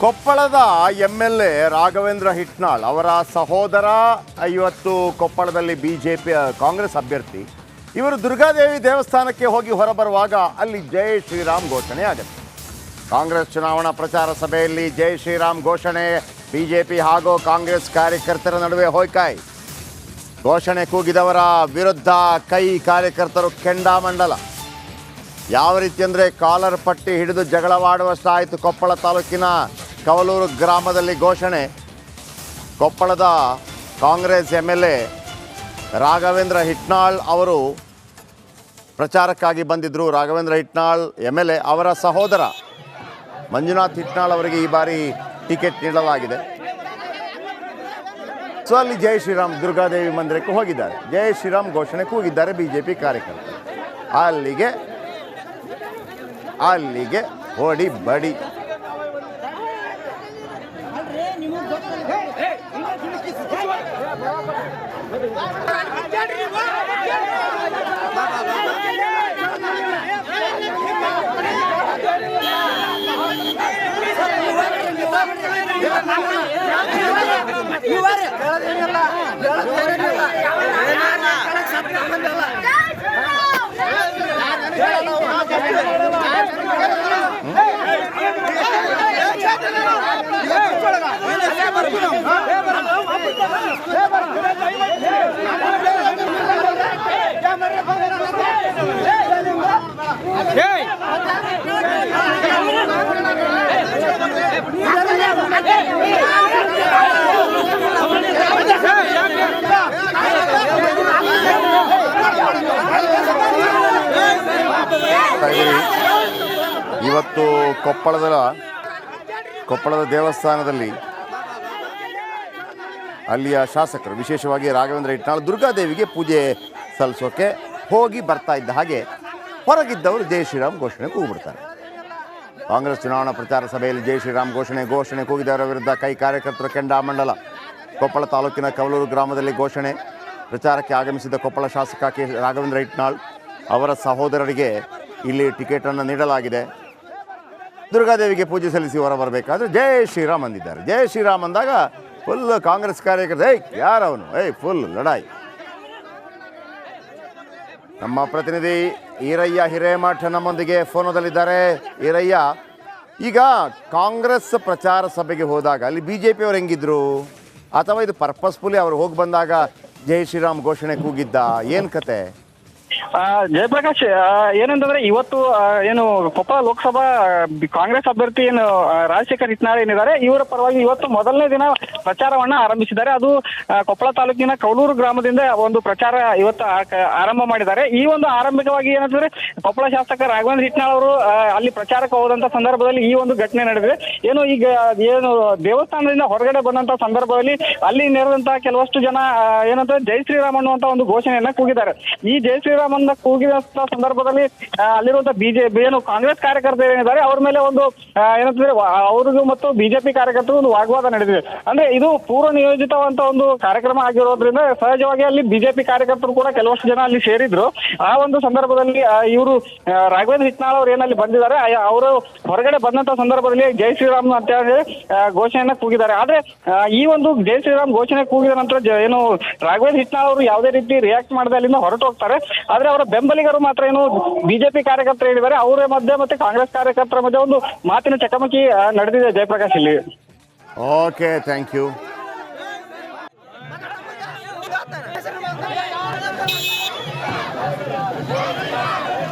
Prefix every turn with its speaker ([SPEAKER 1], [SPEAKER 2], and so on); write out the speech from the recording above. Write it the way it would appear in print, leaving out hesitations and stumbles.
[SPEAKER 1] ಕೊಪ್ಪಳದ MLA ರಾಘವೇಂದ್ರ ಹಿಟ್ನಾಳ್ ಅವರ ಸಹೋದರ ಇವತ್ತು ಕೊಪ್ಪಳದಲ್ಲಿ ಬಿಜೆಪಿ ಕಾಂಗ್ರೆಸ್ ಅಭ್ಯರ್ಥಿ ಇವರು ದುರ್ಗಾದೇವಿ ದೇವಸ್ಥಾನಕ್ಕೆ ಹೋಗಿ ಹೊರಬರುವಾಗ ಅಲ್ಲಿ ಜೈ ಶ್ರೀರಾಮ್ ಘೋಷಣೆ ಆಗುತ್ತೆ. ಕಾಂಗ್ರೆಸ್ ಚುನಾವಣಾ ಪ್ರಚಾರ ಸಭೆಯಲ್ಲಿ ಜೈ ಶ್ರೀರಾಮ್ ಘೋಷಣೆ ಬಿಜೆಪಿ ಹಾಗೂ ಕಾಂಗ್ರೆಸ್ ಕಾರ್ಯಕರ್ತರ ನಡುವೆ ಹೋಯ್ಕಾಯ್. ಘೋಷಣೆ ಕೂಗಿದವರ ವಿರುದ್ಧ ಕೈ ಕಾರ್ಯಕರ್ತರು ಕೆಂಡಾಮಂಡಲ. ಯಾವ ರೀತಿ ಅಂದರೆ ಕಾಲರ್ ಪಟ್ಟಿ ಹಿಡಿದು ಜಗಳವಾಡುವಷ್ಟಾಯಿತು. ಕೊಪ್ಪಳ ತಾಲೂಕಿನ ಕವಲೂರು ಗ್ರಾಮದಲ್ಲಿ ಘೋಷಣೆ. ಕೊಪ್ಪಳದ ಕಾಂಗ್ರೆಸ್ MLA ರಾಘವೇಂದ್ರ ಹಿಟ್ನಾಳ್ ಅವರು ಪ್ರಚಾರಕ್ಕಾಗಿ ಬಂದಿದ್ದರು. ರಾಘವೇಂದ್ರ ಹಿಟ್ನಾಳ್ MLA ಅವರ ಸಹೋದರ ಮಂಜುನಾಥ್ ಹಿಟ್ನಾಳ್ ಅವರಿಗೆ ಈ ಬಾರಿ ಟಿಕೆಟ್ ನೀಡಲಾಗಿದೆ. ಸೊ ಅಲ್ಲಿ ಜೈ ಶ್ರೀರಾಮ್ ದುರ್ಗಾದೇವಿ ಮಂದಿರಕ್ಕೆ ಹೋಗಿದ್ದಾರೆ. ಜೈ ಶ್ರೀರಾಮ್ ಘೋಷಣೆ ಕೂಗಿದ್ದಾರೆ ಬಿಜೆಪಿ ಕಾರ್ಯಕರ್ತರು. ಅಲ್ಲಿಗೆ ಹೊಡಿ ಬಡಿ. ಇವತ್ತು ಕೊಪ್ಪಳದ ದೇವಸ್ಥಾನದಲ್ಲಿ ಅಲ್ಲಿಯ ಶಾಸಕರು ವಿಶೇಷವಾಗಿ ರಾಘವೇಂದ್ರ ಹಿಟ್ನಾಳ್ ದುರ್ಗಾದೇವಿಗೆ ಪೂಜೆ ಸಲ್ಲಿಸೋಕೆ ಹೋಗಿ ಬರ್ತಾ ಇದ್ದ ಹಾಗೆ ಹೊರಗಿದ್ದವರು ಜೈ ಶ್ರೀರಾಮ್ ಘೋಷಣೆ ಕೂಗ್ಬಿಡ್ತಾರೆ. ಕಾಂಗ್ರೆಸ್ ಚುನಾವಣಾ ಪ್ರಚಾರ ಸಭೆಯಲ್ಲಿ ಜೈ ಶ್ರೀರಾಮ್ ಘೋಷಣೆ ಕೂಗಿದವರ ವಿರುದ್ಧ ಕೈ ಕಾರ್ಯಕರ್ತರು ಕೆಂಡಾಮಂಡಲ. ಕೊಪ್ಪಳ ತಾಲೂಕಿನ ಕವಲೂರು ಗ್ರಾಮದಲ್ಲಿ ಘೋಷಣೆ. ಪ್ರಚಾರಕ್ಕೆ ಆಗಮಿಸಿದ ಕೊಪ್ಪಳ ಶಾಸಕ ರಾಘವೇಂದ್ರ ಹಿಟ್ನಾಳ್ ಅವರ ಸಹೋದರರಿಗೆ ಇಲ್ಲಿ ಟಿಕೆಟನ್ನು ನೀಡಲಾಗಿದೆ. ದುರ್ಗಾದೇವಿಗೆ ಪೂಜೆ ಸಲ್ಲಿಸಿ ಹೊರ ಬರಬೇಕಾದ್ರೆ ಜೈ ಶ್ರೀರಾಮ್ ಅಂದಿದ್ದಾರೆ. ಜೈ ಶ್ರೀರಾಮ್ ಅಂದಾಗ ಫುಲ್ ಕಾಂಗ್ರೆಸ್ ಕಾರ್ಯಕರ್ತರು ಯಾರವನು ಫುಲ್ ಲಡಾಯಿ. ನಮ್ಮ ಪ್ರತಿನಿಧಿ ಈರಯ್ಯ ಹಿರೇಮಠ ನಮ್ಮೊಂದಿಗೆ ಫೋನದಲ್ಲಿದ್ದಾರೆ. ಈರಯ್ಯ, ಈಗ ಕಾಂಗ್ರೆಸ್ ಪ್ರಚಾರ ಸಭೆಗೆ ಹೋದಾಗ ಅಲ್ಲಿ BJP ಅವರು ಹೆಂಗಿದ್ರು, ಅಥವಾ ಇದು ಪರ್ಪಸ್ಫುಲಿ ಅವರು ಹೋಗಿ ಬಂದಾಗ ಜೈ ಶ್ರೀರಾಮ್ ಘೋಷಣೆ ಕೂಗಿದ್ದ, ಏನು ಕತೆ?
[SPEAKER 2] ಜಯಪ್ರಕಾಶ್, ಏನಂತಂದ್ರೆ ಇವತ್ತು ಏನು ಕೊಪ್ಪಳ ಲೋಕಸಭಾ ಕಾಂಗ್ರೆಸ್ ಅಭ್ಯರ್ಥಿ ಏನು ರಾಜಶೇಖರ್ ಹಿಟ್ನಾಳ್ ಏನಿದ್ದಾರೆ ಇವರ ಪರವಾಗಿ ಇವತ್ತು ಮೊದಲನೇ ದಿನ ಪ್ರಚಾರವನ್ನ ಆರಂಭಿಸಿದ್ದಾರೆ. ಅದು ಕೊಪ್ಪಳ ತಾಲೂಕಿನ ಕವಲೂರು ಗ್ರಾಮದಿಂದ ಒಂದು ಪ್ರಚಾರ ಇವತ್ತು ಆರಂಭ ಮಾಡಿದ್ದಾರೆ. ಈ ಒಂದು ಆರಂಭಿಕವಾಗಿ ಏನಂತಂದ್ರೆ ಕೊಪ್ಪಳ ಶಾಸಕ ರಾಘವೇಂದ್ರ ಹಿಟ್ನಾಳ್ ಅವರು ಅಲ್ಲಿ ಪ್ರಚಾರಕ್ಕೆ ಹೋದಂತ ಸಂದರ್ಭದಲ್ಲಿ ಈ ಒಂದು ಘಟನೆ ನಡೆದಿದೆ. ಏನು ದೇವಸ್ಥಾನದಿಂದ ಹೊರಗಡೆ ಬಂದಂತ ಸಂದರ್ಭದಲ್ಲಿ ಅಲ್ಲಿ ನೆರೆದಂತಹ ಕೆಲವಷ್ಟು ಜನ ಏನಂದ್ರೆ ಜೈ ಶ್ರೀರಾಮ್ ಅನ್ನುವಂತ ಒಂದು ಘೋಷಣೆಯನ್ನ ಕೂಗಿದ್ದಾರೆ. ಈ ಜೈ ಶ್ರೀರಾಮ್ ಕೂಗಿದಂತ ಸಂದರ್ಭದಲ್ಲಿ ಅಲ್ಲಿರುವಂತಹ ಬಿಜೆಪಿ ಏನು ಕಾಂಗ್ರೆಸ್ ಕಾರ್ಯಕರ್ತರು ಏನಿದ್ದಾರೆ ಅವ್ರ ಮೇಲೆ ಒಂದು ಏನಂತಂದ್ರೆ ಅವ್ರಿಗೂ ಮತ್ತು ಬಿಜೆಪಿ ಕಾರ್ಯಕರ್ತರು ಒಂದು ವಾಗ್ವಾದ ನಡೆದಿದೆ. ಅಂದ್ರೆ ಇದು ಪೂರ್ವ ನಿಯೋಜಿತವಂತ ಒಂದು ಕಾರ್ಯಕ್ರಮ ಆಗಿರೋದ್ರಿಂದ ಸಹಜವಾಗಿ ಅಲ್ಲಿ ಬಿಜೆಪಿ ಕಾರ್ಯಕರ್ತರು ಕೂಡ ಕೆಲವಷ್ಟು ಜನ ಅಲ್ಲಿ ಸೇರಿದ್ರು. ಆ ಒಂದು ಸಂದರ್ಭದಲ್ಲಿ ಇವರು ರಾಘವೇಂದ್ರ ಹಿಟ್ನಾಳ್ ಅವರು ಏನಲ್ಲಿ ಬಂದಿದ್ದಾರೆ ಅವರು ಹೊರಗಡೆ ಬಂದಂತ ಸಂದರ್ಭದಲ್ಲಿ ಜೈ ಶ್ರೀರಾಮ್ ಅಂತ ಹೇಳಿ ಘೋಷಣೆಯನ್ನ ಕೂಗಿದ್ದಾರೆ. ಆದ್ರೆ ಈ ಒಂದು ಜೈ ಶ್ರೀರಾಮ್ ಘೋಷಣೆ ಕೂಗಿದ ನಂತರ ಏನು ರಾಘವೇಂದ್ರ ಹಿಟ್ನಾಳ್ ಅವರು ಯಾವುದೇ ರೀತಿ ರಿಯಾಕ್ಟ್ ಮಾಡದೆ ಅಲ್ಲಿಂದ ಹೊರಟು ಹೋಗ್ತಾರೆ. ಆದ್ರೆ ಅವರ ಬೆಂಬಲಿಗರು ಮಾತ್ರ ಏನು ಬಿಜೆಪಿ ಕಾರ್ಯಕರ್ತರು ಹೇಳಿದ್ದಾರೆ ಅವರ ಮಧ್ಯೆ ಮತ್ತೆ ಕಾಂಗ್ರೆಸ್ ಕಾರ್ಯಕರ್ತರ ಮಧ್ಯೆ ಒಂದು ಮಾತಿನ ಚಕಮಕಿ ನಡೆದಿದೆ. ಜಯಪ್ರಕಾಶ್, ಇಲ್ಲಿ
[SPEAKER 1] ಓಕೆ, ಥ್ಯಾಂಕ್ ಯು.